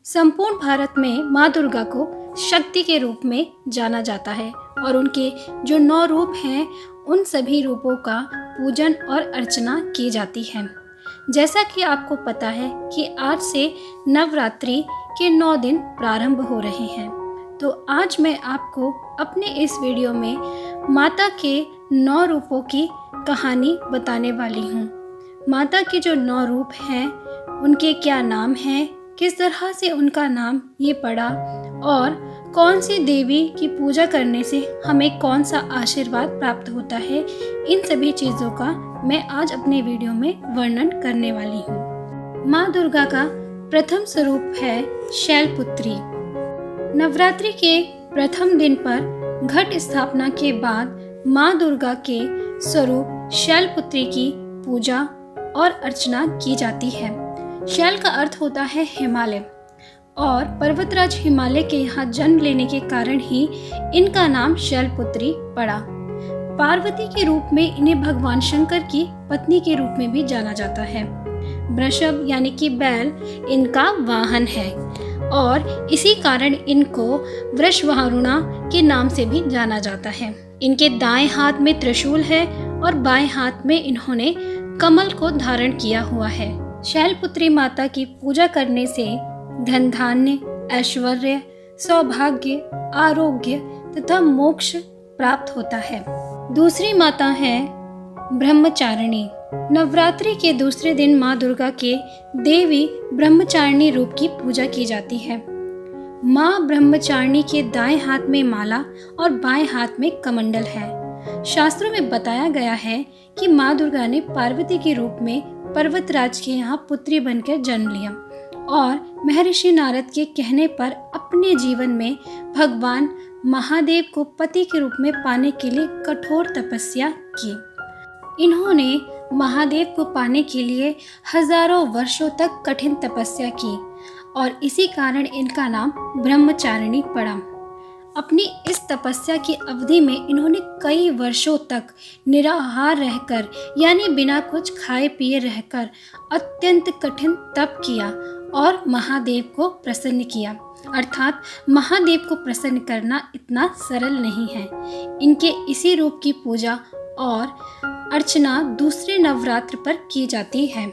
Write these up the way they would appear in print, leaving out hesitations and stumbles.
संपूर्ण भारत में माँ दुर्गा को शक्ति के रूप में जाना जाता है और उनके जो 9 रूप हैं उन सभी रूपों का पूजन और अर्चना की जाती है। जैसा कि आपको पता है कि आज से नवरात्रि के 9 दिन प्रारंभ हो रहे हैं, तो आज मैं आपको अपने इस वीडियो में माता के 9 रूपों की कहानी बताने वाली हूँ। माता के जो 9 रूप हैं उनके क्या नाम हैं, किस तरह से उनका नाम ये पड़ा और कौन सी देवी की पूजा करने से हमें कौन सा आशीर्वाद प्राप्त होता है, इन सभी चीज़ों का मैं आज अपने वीडियो में वर्णन करने वाली हूँ। माँ दुर्गा का प्रथम स्वरूप है शैलपुत्री। नवरात्रि के प्रथम दिन पर घट स्थापना के बाद माँ दुर्गा के स्वरूप शैलपुत्री की पूजा और अर्चना की जाती है। शैल का अर्थ होता है हिमालय और पर्वतराज हिमालय के यहाँ जन्म लेने के कारण ही इनका नाम शैलपुत्री पड़ा। पार्वती के रूप में इन्हें भगवान शंकर की पत्नी के रूप में भी जाना जाता है। वृषभ यानी कि बैल इनका वाहन है और इसी कारण इनको वृषवारुणा के नाम से भी जाना जाता है। इनके दाएं हाथ में त्रिशूल है और बाएं हाथ में इन्होंने कमल को धारण किया हुआ है। शैलपुत्री माता की पूजा करने से धन धान्य, ऐश्वर्य, सौभाग्य, आरोग्य तथा मोक्ष प्राप्त होता है। दूसरी माता है ब्रह्मचारिणी। नवरात्रि के दूसरे दिन माँ दुर्गा के देवी ब्रह्मचारिणी रूप की पूजा की जाती है। माँ ब्रह्मचारिणी के दाएं हाथ में माला और बाएं हाथ में कमंडल है। शास्त्रों में बताया गया है कि माँ दुर्गा ने पार्वती के रूप में पर्वतराज के यहाँ पुत्री बनकर जन्म लिया और महर्षि नारद के कहने पर अपने जीवन में भगवान महादेव को पति के रूप में पाने के लिए कठोर तपस्या की। इन्होंने महादेव को पाने के लिए हजारों वर्षों तक कठिन तपस्या की और इसी कारण इनका नाम ब्रह्मचारिणी पड़ा। अपनी इस तपस्या की अवधि में इन्होंने कई वर्षों तक निराहार रहकर यानी बिना कुछ खाए पिए रहकर अत्यंत कठिन तप किया और महादेव को प्रसन्न किया। अर्थात महादेव को प्रसन्न करना इतना सरल नहीं है। इनके इसी रूप की पूजा और अर्चना दूसरे नवरात्र पर की जाती है।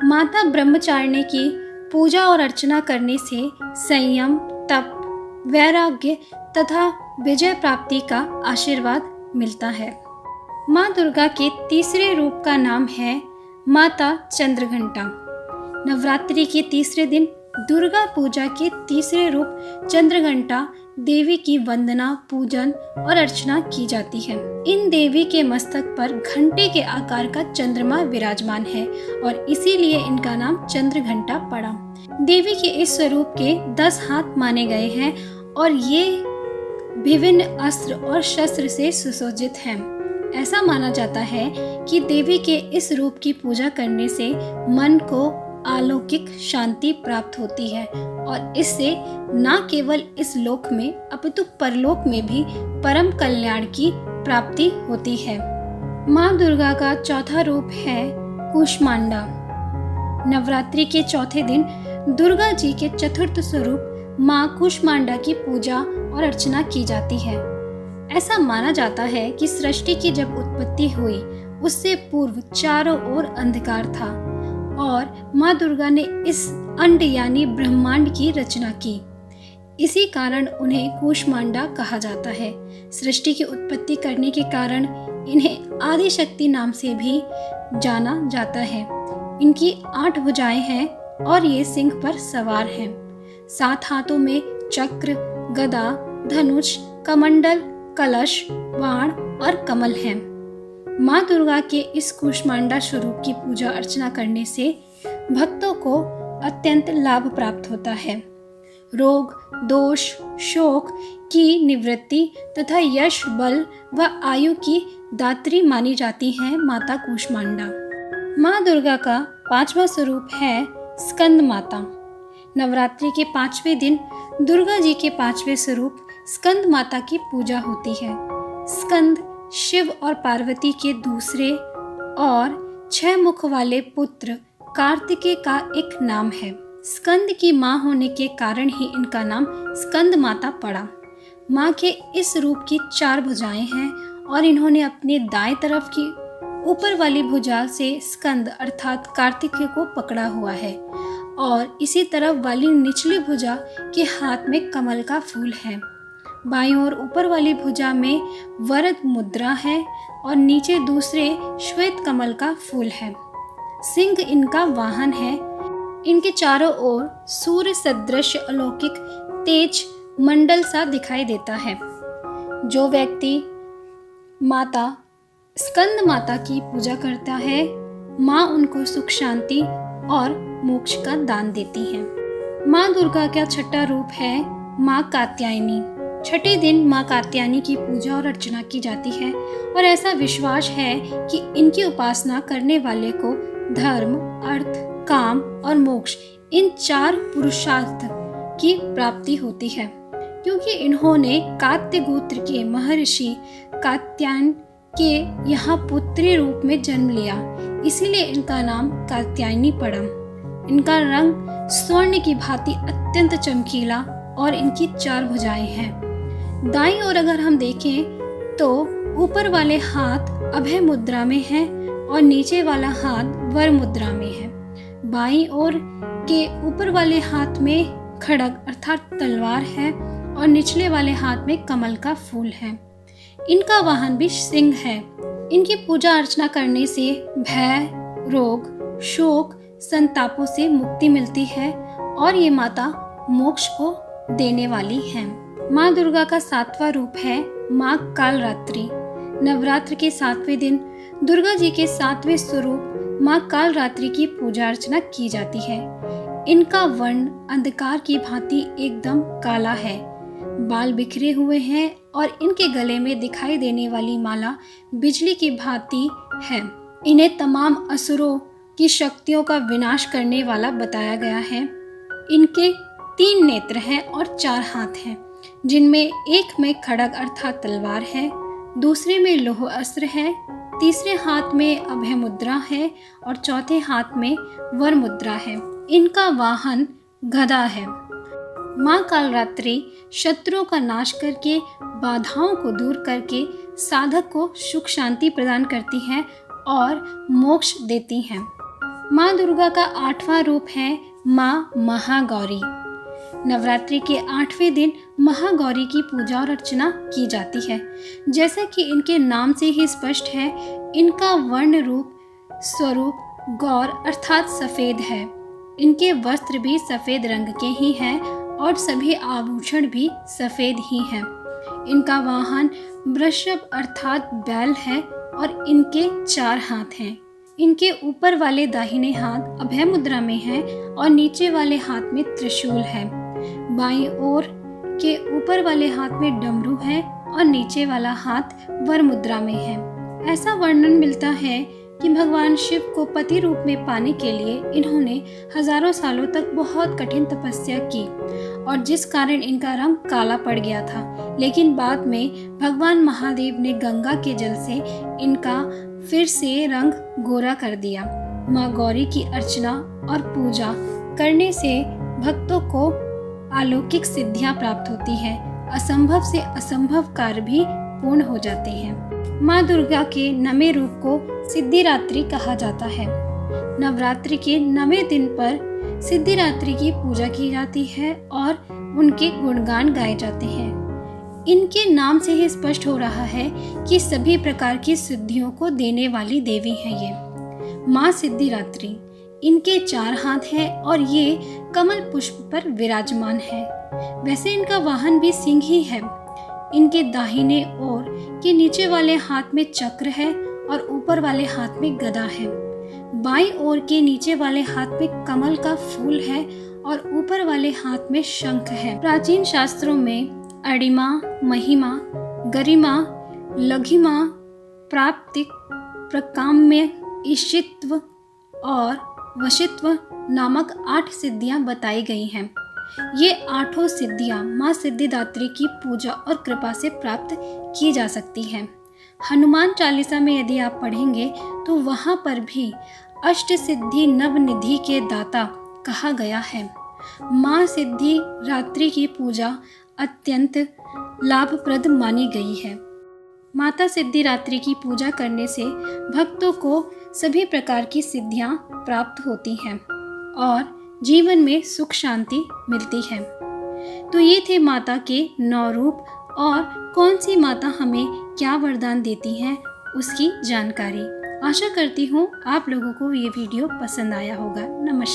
माता ब्रह्मचारिणी की पूजा और अर्चना करने से संयम, तप, वैराग्य तथा विजय प्राप्ति का आशीर्वाद मिलता है। माँ दुर्गा के तीसरे रूप का नाम है माता चंद्रघंटा। नवरात्रि के तीसरे दिन दुर्गा पूजा के तीसरे रूप चंद्रघंटा देवी की वंदना, पूजन और अर्चना की जाती है। इन देवी के मस्तक पर घंटे के आकार का चंद्रमा विराजमान है और इसीलिए इनका नाम चंद्रघंटा पड़ा। देवी के इस स्वरूप के 10 हाथ माने गए हैं और ये विभिन्न अस्त्र और शस्त्र से सुसज्जित हैं। ऐसा माना जाता है कि देवी के इस रूप की पूजा करने से मन को अलौकिक शांति प्राप्त होती है और इससे न केवल इस लोक में अपितु परलोक में भी परम कल्याण की प्राप्ति होती है। माँ दुर्गा का चौथा रूप है कूष्मांडा। नवरात्रि के चौथे दिन दुर्गा जी के चतुर्थ स्वरूप माँ कूष्मांडा की पूजा और अर्चना की जाती है। ऐसा माना जाता है कि सृष्टि की जब उत्पत्ति हुई उससे पूर्व चारों ओर अंधकार था और माँ दुर्गा ने इस अंड यानी ब्रह्मांड की रचना की। इसी कारण उन्हें कूष्मांडा कहा जाता है। सृष्टि की उत्पत्ति करने के कारण इन्हें आदिशक्ति नाम से भी जाना जाता है। इनकी 8 भुजाएं हैं और ये सिंह पर सवार हैं। 7 हाथों में चक्र, गदा, धनुष, कमंडल, कलश, बाण और कमल हैं। माँ दुर्गा के इस कूष्मांडा स्वरूप की पूजा अर्चना करने से भक्तों को अत्यंत लाभ प्राप्त होता है। रोग, दोष, शोक की निवृत्ति तथा यश, बल व आयु की दात्री मानी जाती है माता कूष्मांडा। माँ दुर्गा का 5वां स्वरूप है स्कंद माता। नवरात्रि के 5वें दिन दुर्गा जी के 5वें स्वरूप स्कंद माता की पूजा होती है। स्कंद शिव और पार्वती के दूसरे और 6 मुख वाले पुत्र कार्तिकेय का एक नाम है। स्कंद की माँ होने के कारण ही इनका नाम स्कंद माता पड़ा। माँ के इस रूप की 4 भुजाएं हैं और इन्होंने अपने दाएं तरफ की ऊपर वाली भुजा से स्कंद अर्थात कार्तिकेय को पकड़ा हुआ है और इसी तरफ वाली निचली भुजा के हाथ में कमल का फूल है। बाईं ओर ऊपर वाली भुजा में वरद मुद्रा है और नीचे दूसरे श्वेत कमल का फूल है। सिंह इनका वाहन है। इनके चारों ओर सूर्य सदृश अलौकिक तेज मंडल सा दिखाई देता है। जो व्यक्ति माता स्कंद माता की पूजा करता है, माँ उनको सुख शांति और मोक्ष का दान देती है। माँ दुर्गा का छठा रूप है माँ कात्यायनी। छठे दिन माँ कात्यायनी की पूजा और अर्चना की जाती है और ऐसा विश्वास है कि इनकी उपासना करने वाले को धर्म, अर्थ, काम और मोक्ष इन 4 पुरुषार्थ की प्राप्ति होती है। क्योंकि इन्होंने कात्य गोत्र के महर्षि कात्यायन के यहाँ पुत्री रूप में जन्म लिया, इसीलिए इनका नाम कात्यायनी पड़ा। इनका रंग स्वर्ण की भांति अत्यंत चमकीला और इनकी 4 भुजाएं हैं। दाईं ओर अगर हम देखें तो ऊपर वाले हाथ अभय मुद्रा में है और नीचे वाला हाथ वर मुद्रा में है। बाईं ओर के ऊपर वाले हाथ में खड्ग अर्थात तलवार है और निचले वाले हाथ में कमल का फूल है। इनका वाहन भी सिंह है। इनकी पूजा अर्चना करने से भय, रोग, शोक, संतापों से मुक्ति मिलती है और ये माता मोक्ष को देने वाली है। माँ दुर्गा का 7वां रूप है माँ कालरात्रि। नवरात्र के 7वें दिन दुर्गा जी के 7वें स्वरूप माँ कालरात्रि की पूजा अर्चना की जाती है। इनका वर्ण अंधकार की भांति एकदम काला है। बाल बिखरे हुए हैं और इनके गले में दिखाई देने वाली माला बिजली की भांति है। इन्हें तमाम असुरों की शक्तियों का विनाश करने वाला बताया गया है। इनके 3 नेत्र हैं और 4 हाथ हैं, जिनमें एक में खड्ग अर्थात तलवार है, दूसरे में लौह अस्त्र है, तीसरे हाथ में अभय मुद्रा है और चौथे हाथ में वर मुद्रा है। इनका वाहन गदा है। माँ कालरात्रि शत्रुओं का नाश करके बाधाओं को दूर करके साधक को सुख शांति प्रदान करती है और मोक्ष देती हैं। माँ दुर्गा का 8वां रूप है माँ महागौरी। नवरात्रि के 8वें दिन महागौरी की पूजा और अर्चना की जाती है। जैसा कि इनके नाम से ही स्पष्ट है, इनका वर्ण रूप स्वरूप गौर अर्थात सफेद है। इनके वस्त्र भी सफेद रंग के ही हैं और सभी आभूषण भी सफेद ही हैं। इनका वाहन वृषभ अर्थात बैल है और इनके 4 हाथ हैं। इनके ऊपर वाले दाहिने हाथ अभय मुद्रा में है और नीचे वाले हाथ में त्रिशूल है। बाईं ओर के ऊपर वाले हाथ में डमरू है और नीचे वाला हाथ वर मुद्रा में है। ऐसा वर्णन मिलता है कि भगवान शिव को पति रूप में पाने के लिए इन्होंने हजारों सालों तक बहुत कठिन तपस्या की और जिस कारण इनका रंग काला पड़ गया था। लेकिन बाद में भगवान महादेव ने गंगा के जल से इनका फिर से रंग गोरा कर दिया। माँ गौरी की अर्चना और पूजा करने से भक्तों को अलौकिक सिद्धियां प्राप्त होती है। असंभव से असंभव कार्य भी पूर्ण हो जाते हैं। माँ दुर्गा के 9वें रूप को सिद्धिरात्रि कहा जाता है। नवरात्रि के 9वें दिन पर सिद्धिरात्रि की पूजा की जाती है और उनके गुणगान गाए जाते हैं। इनके नाम से ही स्पष्ट हो रहा है कि सभी प्रकार की सिद्धियों को देने वाली देवी है ये माँ सिद्धिरात्रि। इनके 4 हाथ हैं और ये कमल पुष्प पर विराजमान है। वैसे इनका वाहन भी सिंह ही है। इनके दाहिने ओर के नीचे वाले हाथ में चक्र है और ऊपर वाले हाथ में गदा है। बाईं ओर के नीचे वाले हाथ में कमल का फूल है और ऊपर वाले हाथ में शंख है। प्राचीन शास्त्रों में अणिमा, महिमा, गरिमा, लघिमा, प्राप्तिक, प्रकाम्य, ईशित्व और वशित्व नामक 8 सिद्धियां बताई गई हैं। ये 8 सिद्धियां माँ सिद्धिदात्री की पूजा और कृपा से प्राप्त की जा सकती हैं। हनुमान चालीसा में यदि आप पढ़ेंगे तो वहाँ पर भी अष्ट सिद्धि नवनिधि के दाता कहा गया है। माँ सिद्धिदात्री की पूजा अत्यंत लाभप्रद मानी गई है। माता सिद्धिदात्री की पूजा करने से भक्तों को सभी प्रकार की सिद्धियां प्राप्त होती हैं और जीवन में सुख शांति मिलती है। तो ये थे माता के 9 रूप और कौन सी माता हमें क्या वरदान देती हैं उसकी जानकारी। आशा करती हूँ आप लोगों को ये वीडियो पसंद आया होगा। नमस्कार।